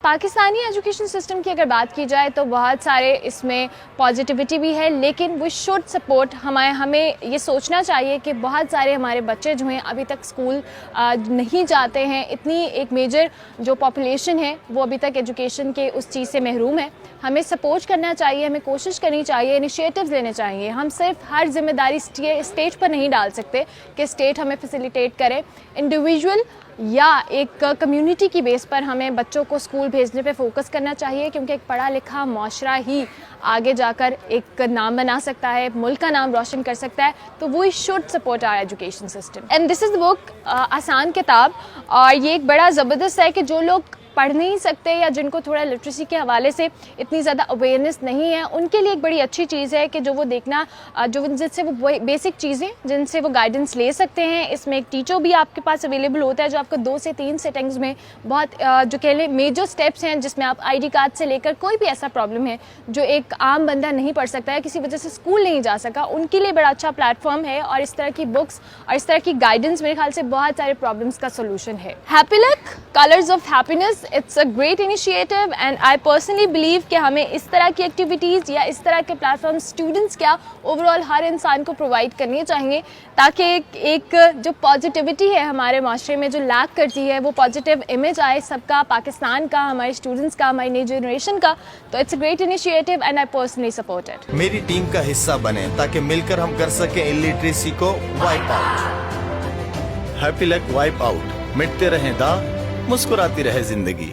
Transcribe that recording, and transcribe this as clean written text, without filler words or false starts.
Pakistani education system کی اگر بات کی جائے تو بہت سارے اس میں پازیٹیوٹی بھی ہے، لیکن وی شوڈ سپورٹ. ہمیں یہ سوچنا چاہیے کہ بہت سارے ہمارے بچے جو ہیں ابھی تک اسکول نہیں جاتے ہیں. اتنی ایک میجر جو پاپولیشن ہے وہ ابھی تک ایجوکیشن کے اس چیز سے محروم ہے. ہمیں سپورٹ کرنا چاہیے، ہمیں کوشش کرنی چاہیے، انیشیٹوز لینے چاہیے. ہم صرف ہر ذمہ داری اسٹیٹ پر نہیں ڈال سکتے کہ اسٹیٹ ہمیں فیسیلیٹیٹ کرے. انڈیویجول یا ایک کمیونٹی کی بیس پر ہمیں بچوں کو اسکول بھیجنے پہ فوکس کرنا چاہیے، کیونکہ ایک پڑھا لکھا معاشرہ ہی آگے جا کر ایک نام بنا سکتا ہے، ملک کا نام روشن کر سکتا ہے. تو we should support our education system. And this is the book, آسان کتاب، اور یہ ایک بڑا زبردست ہے کہ جو لوگ پڑھ نہیں سکتے یا جن کو تھوڑا لٹریسی کے حوالے سے اتنی زیادہ اویئرنیس نہیں ہے، ان کے لیے ایک بڑی اچھی چیز ہے کہ جو وہ دیکھنا، جو جن سے وہ بیسک چیزیں جن سے وہ گائیڈنس لے سکتے ہیں. اس میں ایک ٹیچر بھی آپ کے پاس اویلیبل ہوتا ہے جو آپ کو 2 سے 3 سیٹنگز میں بہت جو کہہ لیں میجر اسٹیپس ہیں، جس میں آپ آئی ڈی کارڈ سے لے کر کوئی بھی ایسا پرابلم ہے جو ایک عام بندہ نہیں پڑھ سکتا ہے، کسی وجہ سے اسکول نہیں جا سکا، ان کے لیے بڑا اچھا پلیٹ فارم ہے. اور اس طرح کی بکس اور اس طرح کی گائیڈنس میرے خیال سے بہت سارے پرابلمس کا سولوشن ہے. Happy luck colours of happiness, it's a great initiative and I personally believe کہ ہمیں اس طرح کی ایکٹیویٹیز یا اس طرح کے پلیٹ فارم اسٹوڈنٹس کیا اوور آل ہر انسان کو پرووائڈ کرنی چاہیے، تاکہ ایک جو پازیٹیوٹی ہے ہمارے معاشرے میں جو لیک کرتی ہے وہ پازیٹیو امیج آئے سب کا، پاکستان کا، ہمارے اسٹوڈنٹس کا، ہماری نئی جنریشن کا. تو it's a great initiative and I personally support it. میری ٹیم کا حصہ بنے تاکہ مل کر ہم کر سکیں الٹریسی کو وائپ آؤٹ. ہیپی لک وائپ آؤٹ. مٹتے رہیں داغ، مسکراتی رہے زندگی.